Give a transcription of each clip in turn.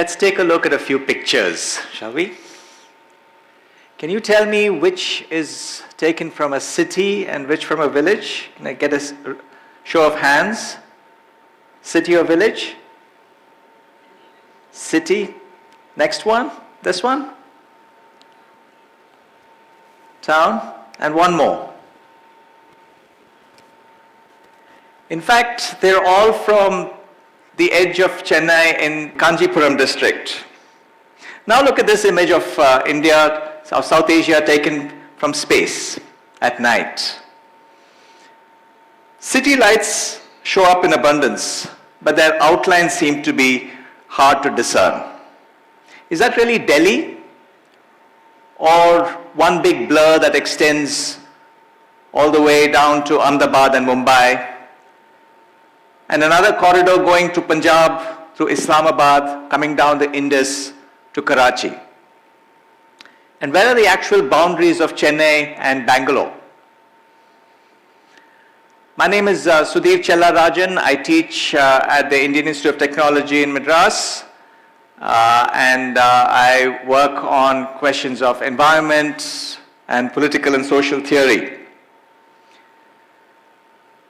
Let's take a look at a few pictures, shall we? Can you tell me which is taken from a city and which from a village? Can I get a show of hands? City or village? City. Next one? This one? Town. And one more. In fact, they're all from the edge of Chennai in Kanjipuram district. Now look at this image of India, of South Asia taken from space at night. City lights show up in abundance, but their outlines seem to be hard to discern. Is that really Delhi? Or one big blur that extends all the way down to Ahmedabad and Mumbai? And another corridor going to Punjab through Islamabad, coming down the Indus to Karachi. And where are the actual boundaries of Chennai and Bangalore? My name is Sudhir Chella Rajan. I teach at the Indian Institute of Technology in Madras. I work on questions of environment and political and social theory.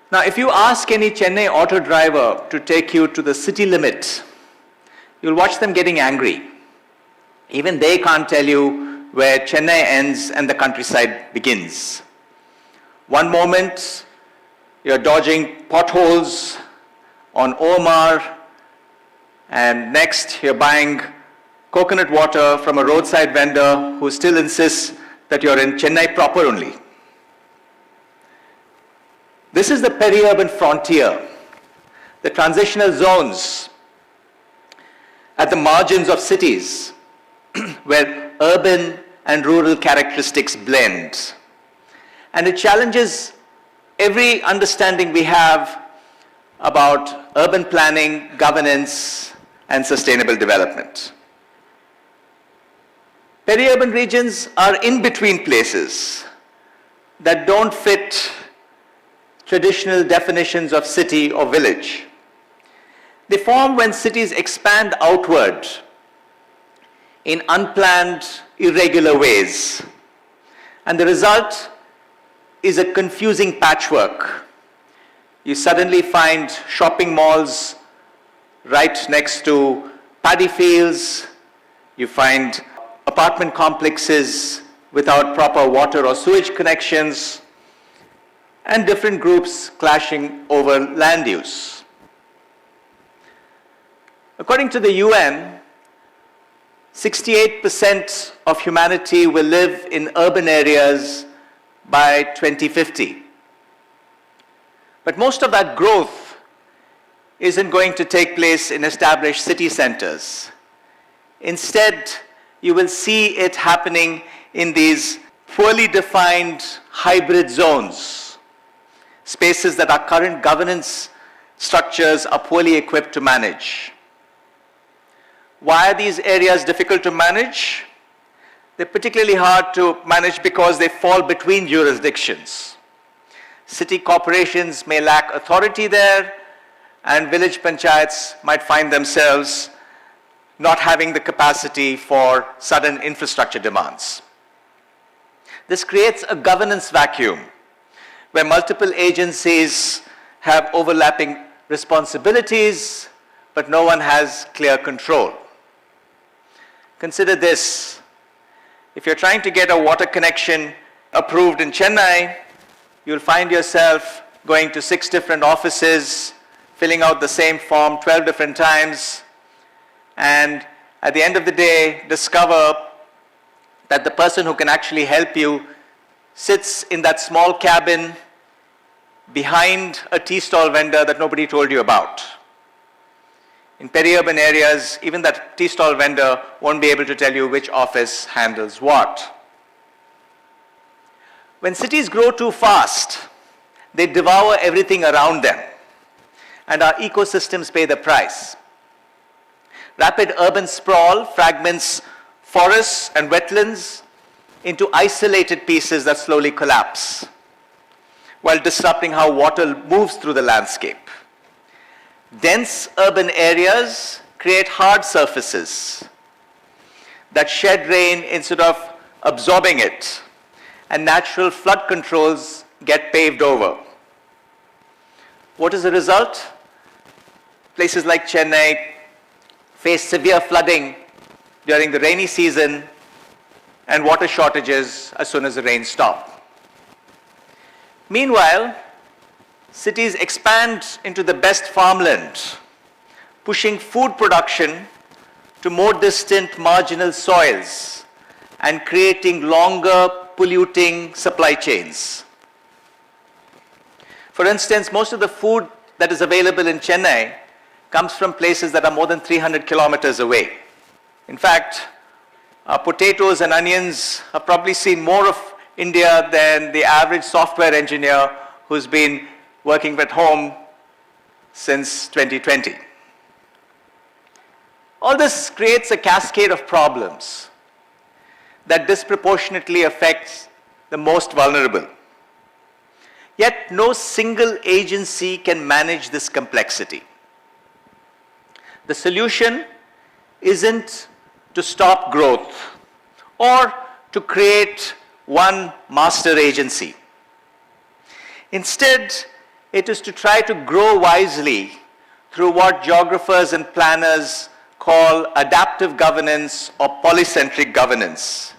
Now, if you ask any Chennai auto driver to take you to the city limit, you'll watch them getting angry. Even they can't tell you where Chennai ends and the countryside begins. One moment, you're dodging potholes on Omar, and next, you're buying coconut water from a roadside vendor who still insists that you're in Chennai proper only. This is the peri-urban frontier, the transitional zones at the margins of cities where urban and rural characteristics blend. And it challenges every understanding we have about urban planning, governance, and sustainable development. Peri-urban regions are in-between places that don't fit traditional definitions of city or village. They form when cities expand outward in unplanned, irregular ways. And the result is a confusing patchwork. You suddenly find shopping malls right next to paddy fields. You find apartment complexes without proper water or sewage connections, and different groups clashing over land use. According to the UN, 68% of humanity will live in urban areas by 2050. But most of that growth isn't going to take place in established city centers. Instead, you will see it happening in these poorly defined hybrid zones, spaces that our current governance structures are poorly equipped to manage. Why are these areas difficult to manage? They're particularly hard to manage because they fall between jurisdictions. City corporations may lack authority there, and village panchayats might find themselves not having the capacity for sudden infrastructure demands. This creates a governance vacuum where multiple agencies have overlapping responsibilities, but no one has clear control. Consider this. If you're trying to get a water connection approved in Chennai, you'll find yourself going to 6 different offices, filling out the same form 12 different times, and at the end of the day, discover that the person who can actually help you sits in that small cabin behind a tea stall vendor that nobody told you about. In peri-urban areas, even that tea stall vendor won't be able to tell you which office handles what. When cities grow too fast, they devour everything around them, and our ecosystems pay the price. Rapid urban sprawl fragments forests and wetlands into isolated pieces that slowly collapse, while disrupting how water moves through the landscape. Dense urban areas create hard surfaces that shed rain instead of absorbing it, and natural flood controls get paved over. What is the result? Places like Chennai face severe flooding during the rainy season and water shortages as soon as the rains stop. Meanwhile, cities expand into the best farmland, pushing food production to more distant marginal soils and creating longer polluting supply chains. For instance, most of the food that is available in Chennai comes from places that are more than 300 kilometers away. In fact, potatoes and onions have probably seen more of India than the average software engineer who's been working at home since 2020. All this creates a cascade of problems that disproportionately affects the most vulnerable. Yet no single agency can manage this complexity. The solution isn't to stop growth or to create one master agency. Instead, it is to try to grow wisely through what geographers and planners call adaptive governance or polycentric governance.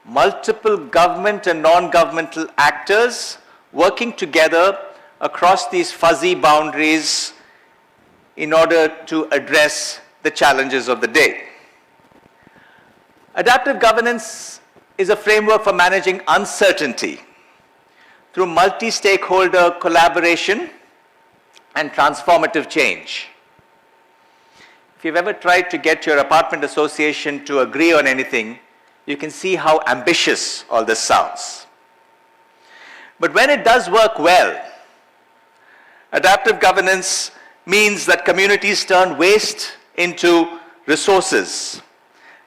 Multiple government and non-governmental actors working together across these fuzzy boundaries in order to address the challenges of the day. Adaptive governance is a framework for managing uncertainty through multi-stakeholder collaboration and transformative change. If you've ever tried to get your apartment association to agree on anything, you can see how ambitious all this sounds. But when it does work well, adaptive governance means that communities turn waste into resources.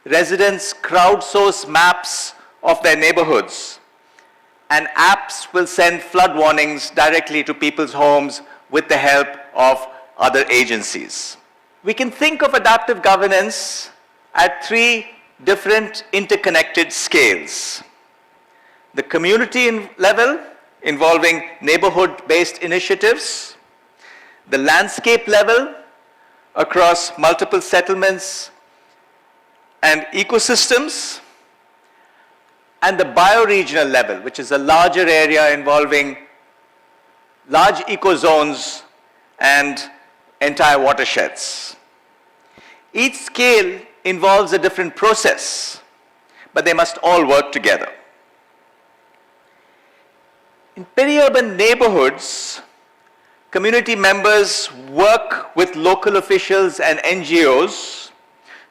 Residents crowdsource maps of their neighborhoods, and apps will send flood warnings directly to people's homes with the help of other agencies. We can think of adaptive governance at three different interconnected scales. The community level, involving neighborhood-based initiatives, the landscape level across multiple settlements and ecosystems, and the bioregional level, which is a larger area involving large ecozones and entire watersheds. Each scale involves a different process, but they must all work together. In peri-urban neighborhoods, community members work with local officials and NGOs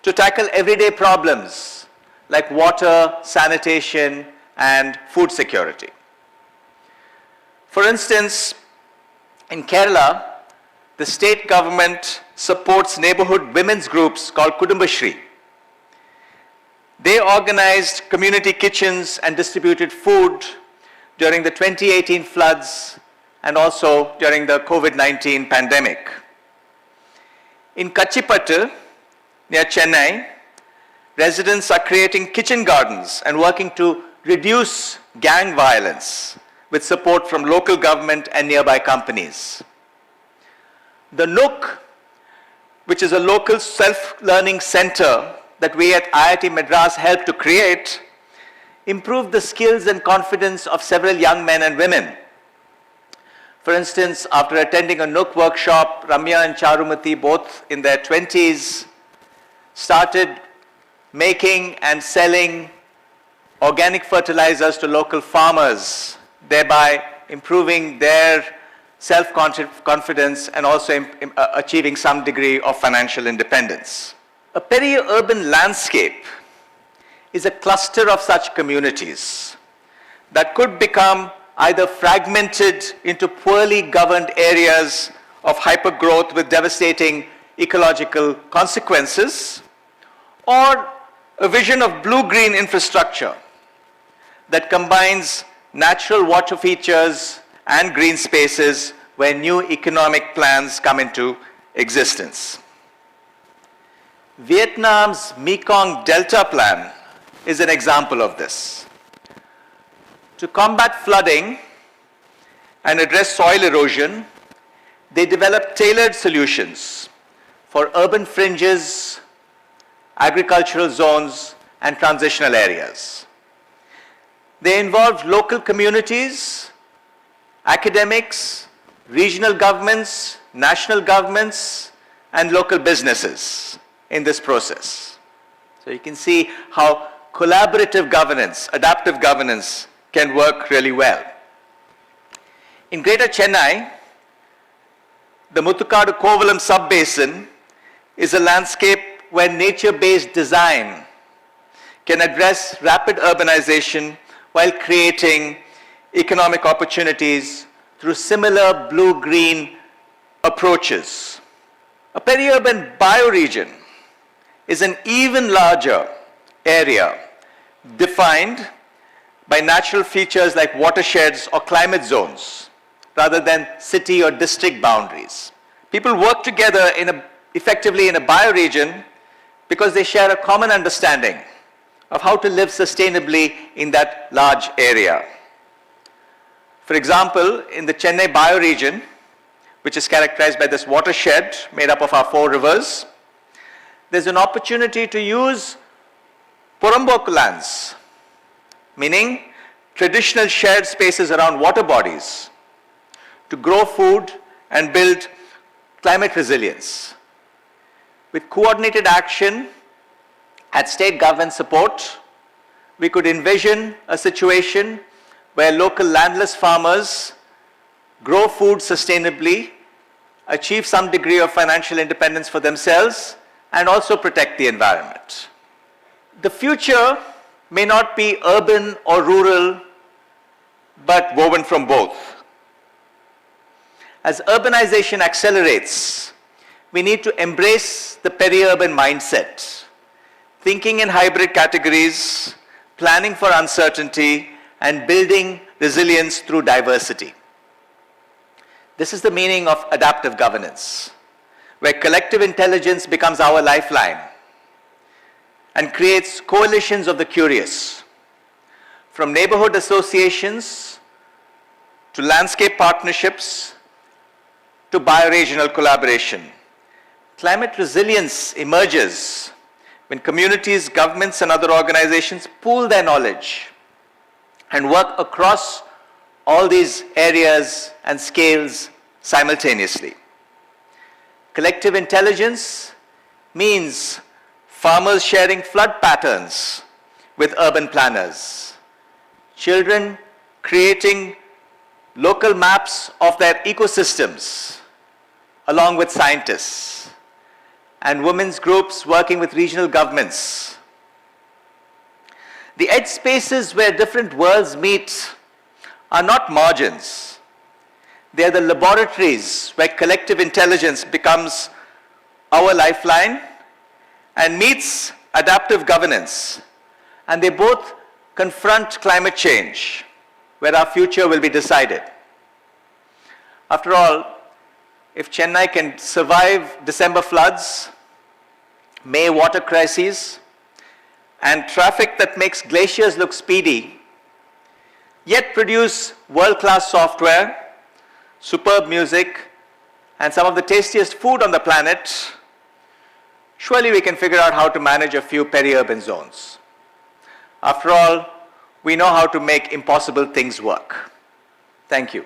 to tackle everyday problems like water, sanitation, and food security. For instance, in Kerala, the state government supports neighborhood women's groups called Kudumbashri. They organized community kitchens and distributed food during the 2018 floods and also during the COVID-19 pandemic. In Kachipattu, near Chennai, residents are creating kitchen gardens and working to reduce gang violence with support from local government and nearby companies. The Nook, which is a local self-learning center that we at IIT Madras helped to create, improved the skills and confidence of several young men and women. For instance, after attending a Nook workshop, Ramya and Charumati, both in their 20s, started making and selling organic fertilizers to local farmers, thereby improving their self-confidence and also achieving some degree of financial independence. A peri-urban landscape is a cluster of such communities that could become either fragmented into poorly governed areas of hypergrowth with devastating ecological consequences, or a vision of blue-green infrastructure that combines natural water features and green spaces where new economic plans come into existence. Vietnam's Mekong Delta Plan is an example of this. To combat flooding and address soil erosion, they developed tailored solutions for urban fringes, agricultural zones, and transitional areas. They involved local communities, academics, regional governments, national governments, and local businesses in this process. So you can see how collaborative governance, adaptive governance, can work really well. In Greater Chennai, the Muthukadu Kovalam sub-basin is a landscape where nature-based design can address rapid urbanization while creating economic opportunities through similar blue-green approaches. A peri-urban bioregion is an even larger area defined by natural features like watersheds or climate zones rather than city or district boundaries. People work together effectively in a bioregion because they share a common understanding of how to live sustainably in that large area. For example, in the Chennai bioregion, which is characterized by this watershed made up of our 4 rivers, there's an opportunity to use Porambok lands, meaning traditional shared spaces around water bodies, to grow food and build climate resilience. With coordinated action and state government support, we could envision a situation where local landless farmers grow food sustainably, achieve some degree of financial independence for themselves, and also protect the environment. The future may not be urban or rural, but woven from both. As urbanization accelerates, we need to embrace the peri-urban mindset, thinking in hybrid categories, planning for uncertainty, and building resilience through diversity. This is the meaning of adaptive governance, where collective intelligence becomes our lifeline and creates coalitions of the curious, from neighborhood associations to landscape partnerships to bioregional collaboration. Climate resilience emerges when communities, governments, and other organizations pool their knowledge and work across all these areas and scales simultaneously. Collective intelligence means farmers sharing flood patterns with urban planners, children creating local maps of their ecosystems along with scientists, and women's groups working with regional governments. The edge spaces where different worlds meet are not margins. They are the laboratories where collective intelligence becomes our lifeline and meets adaptive governance. And they both confront climate change, where our future will be decided. After all, if Chennai can survive December floods, May water crises, and traffic that makes glaciers look speedy, yet produce world-class software, superb music, and some of the tastiest food on the planet, surely we can figure out how to manage a few peri-urban zones. After all, we know how to make impossible things work. Thank you.